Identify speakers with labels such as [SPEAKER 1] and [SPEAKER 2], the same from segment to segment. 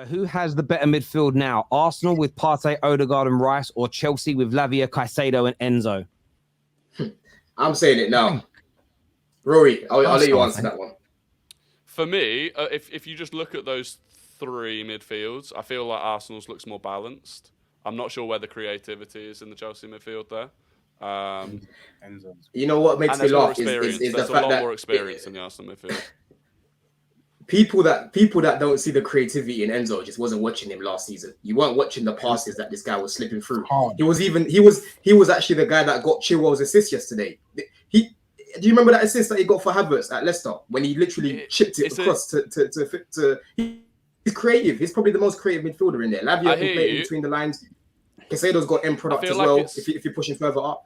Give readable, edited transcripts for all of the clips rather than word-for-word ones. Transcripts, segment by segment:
[SPEAKER 1] Who has the better midfield now? Arsenal with Partey, Odegaard and Rice, or Chelsea with Lavia, Caicedo and Enzo?
[SPEAKER 2] I'm saying it now. Rory, I'll let you answer that one.
[SPEAKER 3] For me, if you just look at those three midfields, I feel like Arsenal's looks more balanced. I'm not sure where the creativity is in the Chelsea midfield there.
[SPEAKER 2] You know what makes me laugh is the fact that there's a lot
[SPEAKER 3] more experience in the Arsenal midfield.
[SPEAKER 2] People that don't see the creativity in Enzo just wasn't watching him last season. You weren't watching the passes that this guy was slipping through. He was actually the guy that got Chilwell's assist yesterday. Do you remember that assist that he got for Havertz at Leicester when he literally chipped it across to he's creative. He's probably the most creative midfielder in there. Lavia can play between the lines. Caicedo's got end product as well. If you're pushing further up.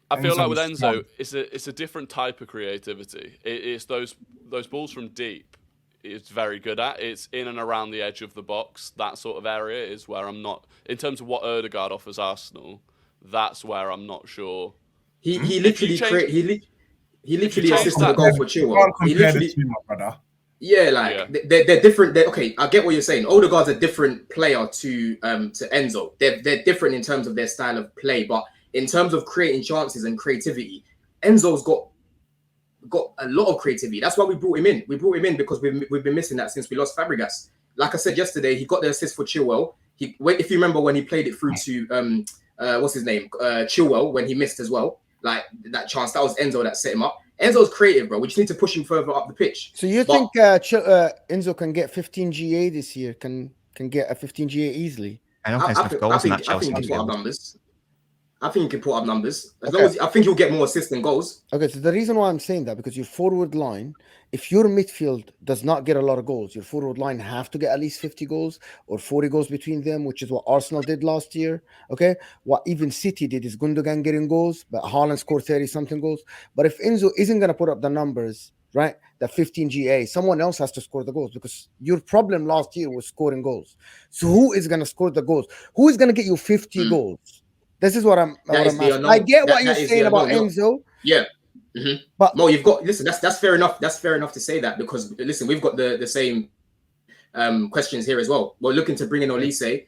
[SPEAKER 3] I feel like with Enzo, it's a different type of creativity. It's those balls from deep. It's very good at. It's in and around the edge of the box. That sort of area is where I'm not. In terms of what Odegaard offers Arsenal, that's where I'm not sure. He literally
[SPEAKER 2] assisted the goal for Chilwell. He literally, they're different. Okay, I get what you're saying. Odegaard's a different player to Enzo. They're different in terms of their style of play, but in terms of creating chances and creativity, Enzo's got a lot of creativity. That's why we brought him in. We brought him in because we've been missing that since we lost Fabregas. Like I said yesterday, he got the assist for Chilwell. If you remember when he played it through to what's his name, Chilwell, when he missed as well, like that chance, that was Enzo that set him up. Enzo's creative, bro. We just need to push him further up the pitch.
[SPEAKER 4] So you think Enzo can get 15 GA this year? Can get a 15 GA easily?
[SPEAKER 5] I don't think goals in that Chelsea
[SPEAKER 2] he can put up numbers. I think he can put up numbers. As long as I think he'll get more assists than goals.
[SPEAKER 4] Okay, so the reason why I'm saying that, because your forward line, if your midfield does not get a lot of goals, your forward line have to get at least 50 goals or 40 goals between them, which is what Arsenal did last year. Okay, what even City did is Gundogan getting goals, but Haaland scored 30-something goals. But if Enzo isn't going to put up the numbers, right, the 15 GA, someone else has to score the goals, because your problem last year was scoring goals. So who is going to score the goals? Who is going to get you 50 goals? This is what I'm asking. I get what you're saying about Enzo.
[SPEAKER 2] Yeah. Mm-hmm. But Mo, you've got that's fair enough. That's fair enough to say that, because listen, we've got the same questions here as well. We're looking to bring in Olise.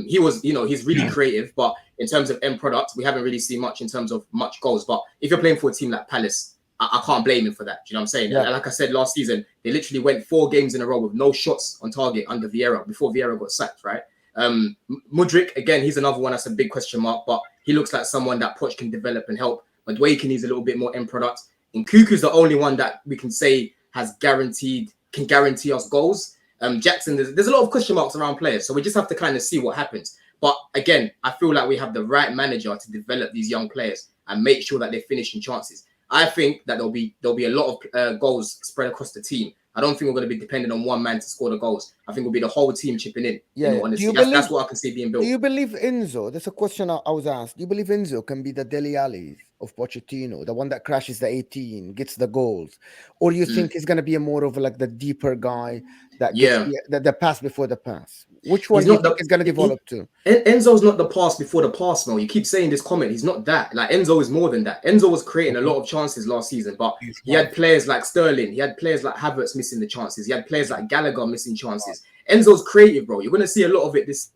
[SPEAKER 2] He was, he's really creative, but in terms of end product, we haven't really seen much in terms of much goals. But if you're playing for a team like Palace, I can't blame him for that. Do you know what I'm saying? Yeah. Like I said last season, they literally went 4 games in a row with no shots on target under Vieira before Vieira got sacked, right? Mudryk, again, he's another one that's a big question mark, but he looks like someone that Poch can develop and help. But Dwayne needs a little bit more end product. And Cuckoo's the only one that we can say can guarantee us goals. Jackson, there's a lot of question marks around players, so we just have to kind of see what happens. But again, I feel like we have the right manager to develop these young players and make sure that they're finishing chances. I think that there'll be a lot of goals spread across the team. I don't think we're going to be dependent on one man to score the goals. I think it'll be the whole team chipping in.
[SPEAKER 4] Yeah,
[SPEAKER 2] that's what I can see being built.
[SPEAKER 4] Do you believe Enzo? That's a question I was asked. Do you believe Enzo can be the Dele Alli of Pochettino, the one that crashes the 18, gets the goals, or you think he's going to be more of like the deeper guy that gets the pass before the pass? Which one do you think is going to develop to?
[SPEAKER 2] Enzo's not the pass before the pass, Mo. You keep saying this comment. He's not that. Like, Enzo is more than that. Enzo was creating a lot of chances last season, but he had players like Sterling. He had players like Havertz missing the chances. He had players like Gallagher missing chances. Enzo's creative, bro. You're going to see a lot of it this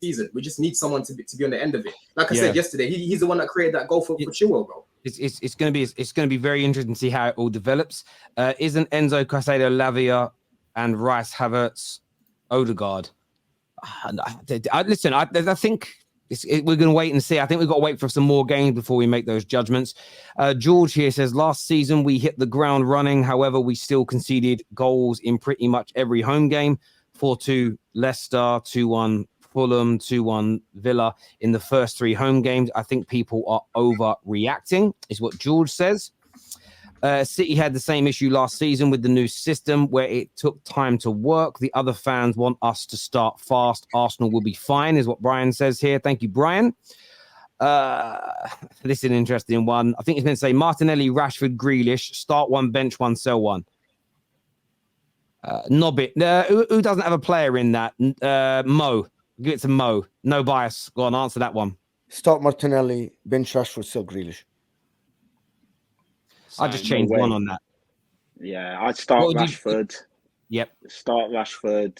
[SPEAKER 2] season. We just need someone to be on the end of it. Like I said yesterday, he's the one that created that goal for Chilwell, bro.
[SPEAKER 1] It's going to be very interesting to see how it all develops. Isn't Enzo, Caicedo, Lavia, and Rice, Havertz, Odegaard? Listen, I think we're going to wait and see. I think we've got to wait for some more games before we make those judgments. George here says, last season we hit the ground running. However, we still conceded goals in pretty much every home game. 4-2 Leicester, 2-1 Fulham, 2-1 Villa in the first 3 home games. I think people are overreacting, is what George says. City had the same issue last season with the new system where it took time to work. The other fans want us to start fast. Arsenal will be fine, is what Brian says here. Thank you, Brian. This is an interesting one. I think it's going to say Martinelli, Rashford, Grealish, start one, bench one, sell one. Nobbit. Who doesn't have a player in that? Mo. Give it to Mo. No bias. Go on, answer that one.
[SPEAKER 4] Start Martinelli, bench Rashford, sell Grealish.
[SPEAKER 1] I just changed one on that.
[SPEAKER 6] Yeah, I'd start Rashford.
[SPEAKER 1] Yep.
[SPEAKER 6] Start Rashford.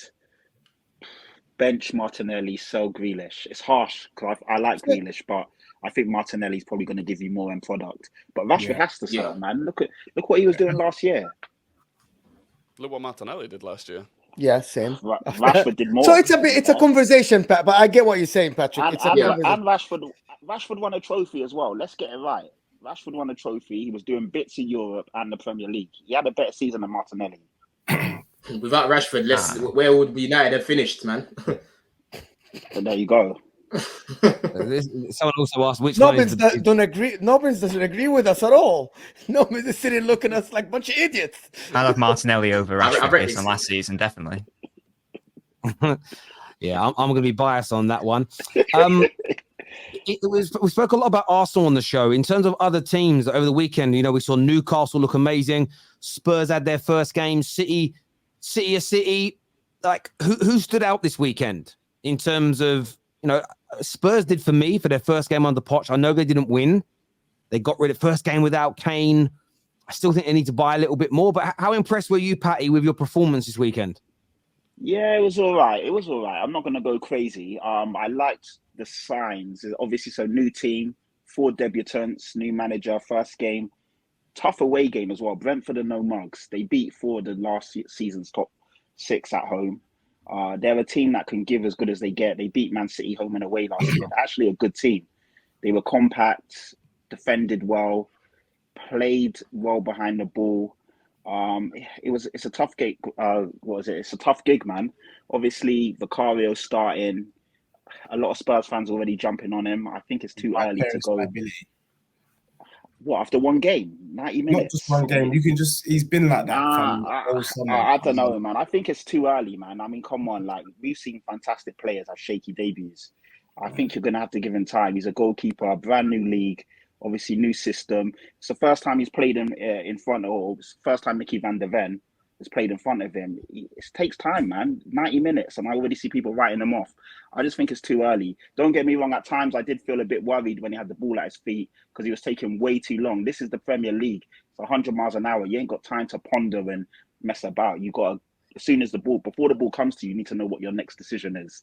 [SPEAKER 6] bench Martinelli, sell Grealish. It's harsh because I like Grealish, but I think Martinelli's probably going to give you more end product. But Rashford has to sell, man. Look what he was doing last year.
[SPEAKER 3] Look what Martinelli did last year.
[SPEAKER 4] Yeah, same.
[SPEAKER 6] Rashford did more.
[SPEAKER 4] So it's a conversation, Pat. But I get what you're saying, Patrick.
[SPEAKER 6] And,
[SPEAKER 4] it's a conversation.
[SPEAKER 6] And Rashford won a trophy as well. Let's get it right. Rashford won a trophy. He was doing bits in Europe and the Premier League. He had a better season than Martinelli.
[SPEAKER 2] Without Rashford, where would United have finished, man?
[SPEAKER 6] But there you go.
[SPEAKER 1] Someone also asked which
[SPEAKER 4] Nobbins doesn't agree with us at all. Nobbins is sitting looking at us like a bunch of idiots.
[SPEAKER 5] I love Martinelli over Rashford based on last season, definitely.
[SPEAKER 1] Yeah, I'm going to be biased on that one. We spoke a lot about Arsenal on the show. In terms of other teams over the weekend, we saw Newcastle look amazing. Spurs had their first game. City. Like, who stood out this weekend in terms of, Spurs did for me for their first game under Poch. I know they didn't win. They got rid of first game without Kane. I still think they need to buy a little bit more. But how impressed were you, Patty, with your performance this weekend?
[SPEAKER 6] Yeah, it was all right. I'm not going to go crazy. I liked the signs. Obviously, so new team, 4 debutants, new manager, first game. Tough away game as well. Brentford and no mugs. They beat 4 of the last season's top 6 at home. They're a team that can give as good as they get. They beat Man City home and away last year. They're actually a good team. They were compact, defended well, played well behind the ball. It's a tough gig. It's a tough gig, man. Obviously, Vicario starting. A lot of Spurs fans already jumping on him. I think it's too early to go. What, after one game, 90 minutes?
[SPEAKER 7] Not just one game. He's been like that.
[SPEAKER 6] I don't know, man. I think it's too early, man. I mean, come on. Like, we've seen fantastic players have shaky debuts. I think you're going to have to give him time. He's a goalkeeper, a brand new league, obviously new system. It's the first time he's played in front of, first time Mickey van der Ven has played in front of him. It takes time, man. 90 minutes, and I already see people writing him off. I just think it's too early. Don't get me wrong. At times, I did feel a bit worried when he had the ball at his feet because he was taking way too long. This is the Premier League. It's 100 miles an hour. You ain't got time to ponder and mess about. You got to, as soon as before the ball comes to you, you need to know what your next decision is.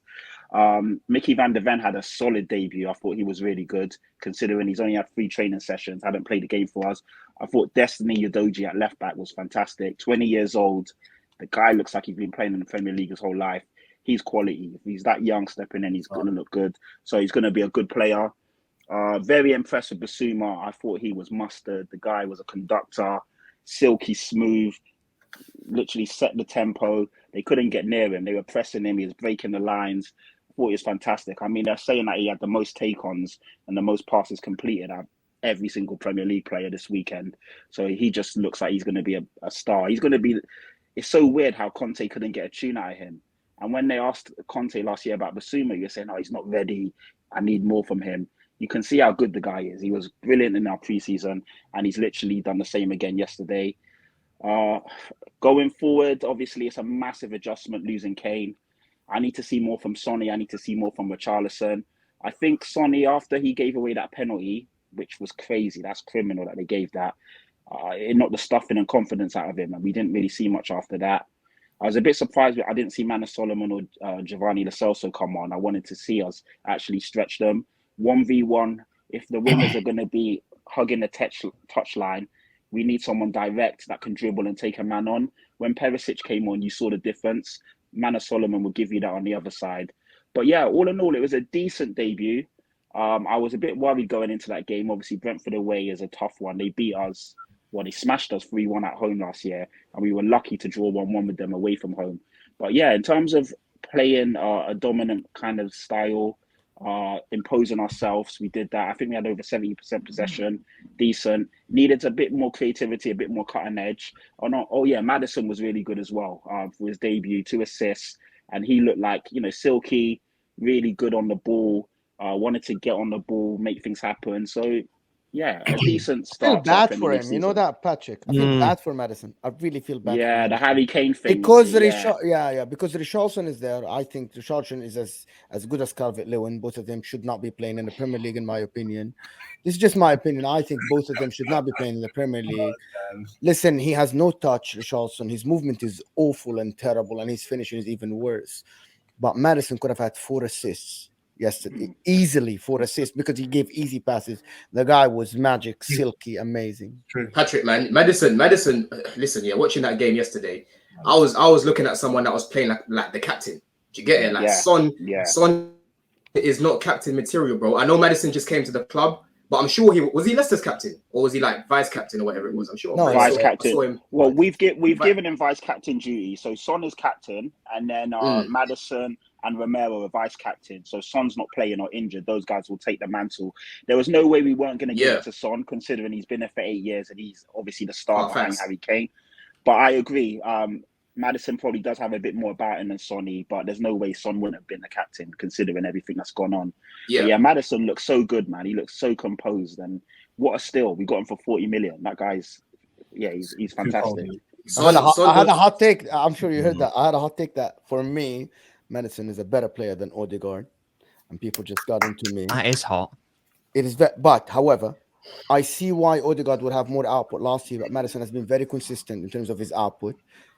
[SPEAKER 6] Mickey van der Ven had a solid debut. I thought he was really good, considering he's only had 3 training sessions, hadn't played a game for us. I thought Destiny Udogie at left back was fantastic. 20 years old. The guy looks like he's been playing in the Premier League his whole life. He's quality. If he's that young stepping in, he's going to look good. So he's going to be a good player. Very impressed with Basuma. I thought he was mustard. The guy was a conductor, silky smooth, literally set the tempo. They couldn't get near him. They were pressing him. He was breaking the lines. I thought he was fantastic. I mean, they're saying that he had the most take-ons and the most passes completed out of every single Premier League player this weekend. So he just looks like he's going to be a star. He's going to be... It's so weird how Conte couldn't get a tune out of him. And when they asked Conte last year about Basuma, you're saying, oh, he's not ready. I need more from him. You can see how good the guy is. He was brilliant in our preseason, and he's literally done the same again yesterday. Going forward, obviously, it's a massive adjustment losing Kane. I need to see more from Sonny. I need to see more from Richarlison. I think Sonny, after he gave away that penalty, which was crazy, that's criminal that they gave that, it knocked the stuffing and confidence out of him, and we didn't really see much after that. I was a bit surprised I didn't see Manor Solomon or Giovanni Lo Celso come on. I wanted to see us actually stretch them. 1v1, if the wingers are going to be hugging the touch line, we need someone direct that can dribble and take a man on. When Perisic came on, you saw the difference. Manor Solomon will give you that on the other side. But yeah, all in all, it was a decent debut. I was a bit worried going into that game. Obviously, Brentford away is a tough one. They beat us. Well, they smashed us 3-1 at home last year, and we were lucky to draw 1-1 with them away from home. But yeah, in terms of playing a dominant kind of style, imposing ourselves, we did that. I think we had over 70% possession, decent. Needed a bit more creativity, a bit more cutting edge. Maddison was really good as well for his debut, 2 assists, and he looked like, silky, really good on the ball, wanted to get on the ball, make things happen. So yeah, a decent start.
[SPEAKER 4] I feel bad for him. You know that, Patrick? I feel bad for Maddison. I really feel bad.
[SPEAKER 6] Yeah, the Harry Kane thing.
[SPEAKER 4] Because because Richarlison is there. I think Richarlison is as good as Calvert-Lewin. Both of them should not be playing in the Premier League, in my opinion. This is just my opinion. I think both of them should not be playing in the Premier League. Listen, he has no touch, Richarlison. His movement is awful and terrible, and his finishing is even worse. but Maddison could have had 4 assists yesterday, easily 4 assists, because he gave easy passes. The guy was magic, silky, amazing.
[SPEAKER 7] True.
[SPEAKER 2] Patrick, man, Maddison. Listen, yeah, watching that game yesterday, I was looking at someone that was playing like the captain. Do you get it? Like Son is not captain material, bro. I know Maddison just came to the club, but I'm sure he was Leicester's captain, or was he like vice captain or whatever it was? I'm sure.
[SPEAKER 6] No, vice captain. Well, we've given him vice captain duty. So Son is captain, and then Maddison and Romero are vice captain. So Son's not playing or injured. Those guys will take the mantle. There was no way we weren't going to give it to Son, considering he's been there for 8 years and he's obviously the star behind Harry Kane. But I agree. Maddison probably does have a bit more about him than Sonny, but there's no way Son wouldn't have been the captain considering everything that's gone on. Yeah, Maddison looks so good, man. He looks so composed, and what a steal. We got him for 40 million. That guy's, he's fantastic.
[SPEAKER 4] I had a hot take. I'm sure you heard that. I had a hot take that for me, Maddison is a better player than Odegaard, and people just got into me.
[SPEAKER 5] That is hot.
[SPEAKER 4] It is, but however, I see why Odegaard would have more output last year, but Maddison has been very consistent in terms of his output.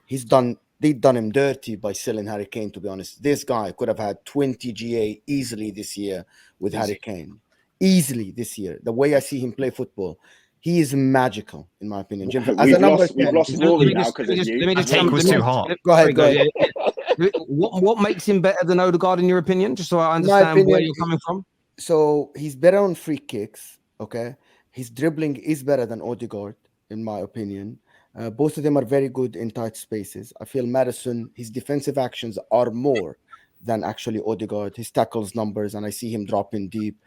[SPEAKER 4] They've done him dirty by selling Harry Kane, to be honest. This guy could have had 20 GA easily this year with Harry Kane. Easily this year. The way I see him play football, he is magical, in my opinion. Jim,
[SPEAKER 6] we've lost Rory now because of you.
[SPEAKER 5] The take was too hot.
[SPEAKER 4] Go ahead.
[SPEAKER 1] What makes him better than Odegaard, in your opinion? Just so I understand where you're coming from.
[SPEAKER 4] So he's better on free kicks, okay? His dribbling is better than Odegaard, in my opinion. Both of them are very good in tight spaces. I feel Maddison, his defensive actions are more than actually Odegaard. His tackles numbers, and I see him dropping deep.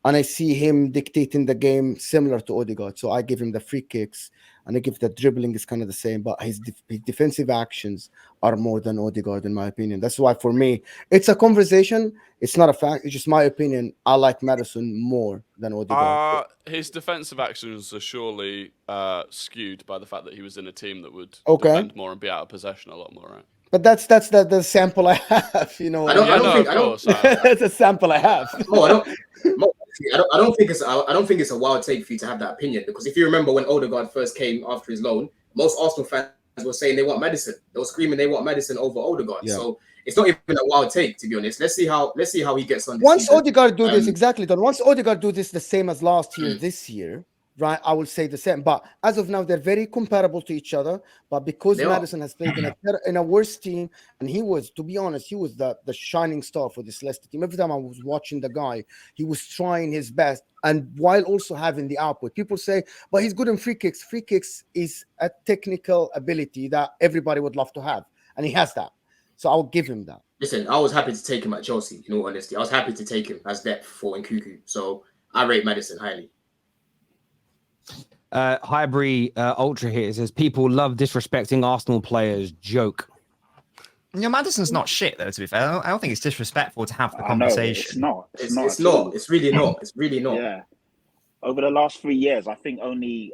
[SPEAKER 4] And I see him dictating the game similar to Odegaard. So I give him the free kicks, and I give the dribbling is kind of the same. But his defensive actions are more than Odegaard, in my opinion. That's why, for me, it's a conversation. It's not a fact. It's just my opinion. I like Maddison more than Odegaard.
[SPEAKER 3] His defensive actions are surely skewed by the fact that he was in a team that would defend more and be out of possession a lot more, right?
[SPEAKER 4] But that's the sample I have. You know,
[SPEAKER 2] I don't think
[SPEAKER 4] that's a sample I have.
[SPEAKER 2] I don't think it's a wild take for you to have that opinion, because if you remember when Odegaard first came after his loan, most Arsenal fans were saying they want Maddison. They were screaming they want Maddison over Odegaard. Yeah. So it's not even a wild take, to be honest. Let's see how he gets on.
[SPEAKER 4] Once Odegaard do this, exactly, Don. Once Odegaard do this the same as last year, this year, right? I will say the same. But as of now, they're very comparable to each other. But because Maddison has played in a worse team, and he was, to be honest, he was the shining star for this Leicester team. Every time I was watching the guy, he was trying his best, and while also having the output. People say, but he's good in free kicks. Free kicks is a technical ability that everybody would love to have, and he has that. So I'll give him that.
[SPEAKER 2] Listen, I was happy to take him at Chelsea, in all honesty. I was happy to take him as depth for Nkunku. So I rate Maddison highly.
[SPEAKER 1] Highbury Ultra here says people love disrespecting Arsenal players. Joke.
[SPEAKER 5] Maddison's not shit, though, to be fair. I don't think it's disrespectful to have the conversation.
[SPEAKER 2] It's not. It's really not. It's really not.
[SPEAKER 6] Yeah. Over the last 3 years, I think only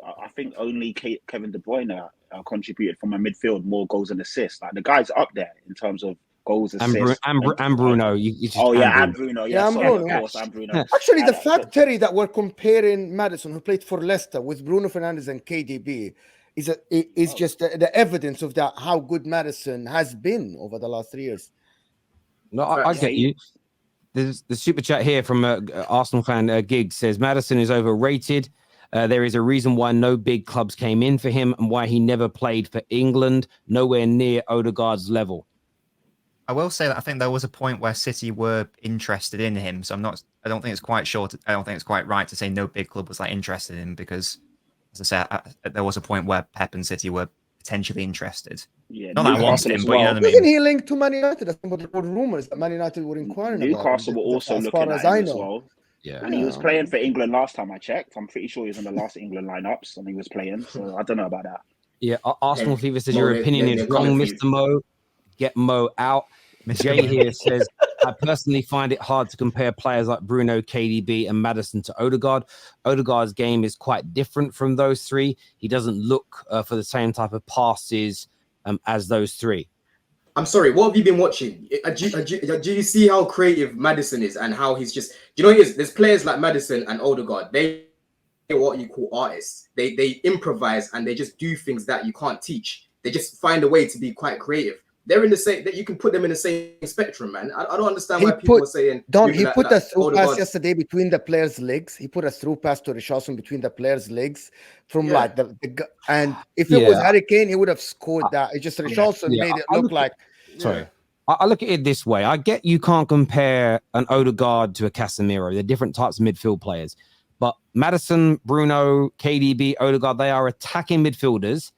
[SPEAKER 6] Kevin De Bruyne contributed from a midfield more goals and assists. Like, the guy's up there in terms of goals, assists,
[SPEAKER 1] and Bruno.
[SPEAKER 6] And Bruno. Yeah, Bruno. Of course, and Bruno.
[SPEAKER 4] Actually, the fact, Terry, that we're comparing Maddison, who played for Leicester, with Bruno Fernandes and KDB is just the evidence of that, how good Maddison has been over the last 3 years.
[SPEAKER 1] No, I get you. There's the super chat here from Arsenal fan Gig says Maddison is overrated. There is a reason why no big clubs came in for him and why he never played for England, nowhere near Odegaard's level.
[SPEAKER 5] I will say that I think there was a point where City were interested in him, so I don't think it's quite right to say no big club was interested in him, because, as I said, there was a point where Pep and City were potentially interested.
[SPEAKER 6] Yeah,
[SPEAKER 5] not that I wanted him, but you know what I mean.
[SPEAKER 4] Wasn't he linked to Man United? I think there were rumors that Man United were inquiring about him.
[SPEAKER 6] Newcastle were also looking at him as well. Yeah, and he was playing for England last time I checked. I'm pretty sure he was in the last England lineups and he was playing. So I don't know about that.
[SPEAKER 1] Yeah, Arsenal Fever says your opinion is wrong, Mr. Mo. Get Mo out. Jay here says, I personally find it hard to compare players like Bruno, KDB, and Maddison to Odegaard. Odegaard's game is quite different from those three. He doesn't look for the same type of passes as those three.
[SPEAKER 2] I'm sorry, what have you been watching? Do you see how creative Maddison is and how he's just... Do you know what it is? There's players like Maddison and Odegaard. They are what you call artists. They improvise and they just do things that you can't teach. They just find a way to be quite creative. they're in the same. That you can put them in the same spectrum, man. I don't understand why people are saying.
[SPEAKER 4] He put a through pass yesterday between the players' legs. He put a through pass to Richarlison between the players' legs from like and if it was Harry Kane, he would have scored that. It's just Richarlison made it look like.
[SPEAKER 1] Sorry. I look at it this way. I get you can't compare an Odegaard to a Casemiro. They're different types of midfield players. But Maddison, Bruno, KDB, Odegaard, they are attacking midfielders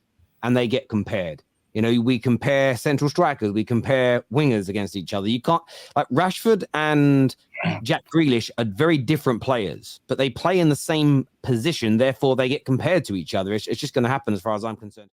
[SPEAKER 1] and they get compared. You know, we compare central strikers, we compare wingers against each other. You can't, like Rashford and Jack Grealish are very different players, but they play in the same position. Therefore, they get compared to each other. It's just going to happen as far as I'm concerned.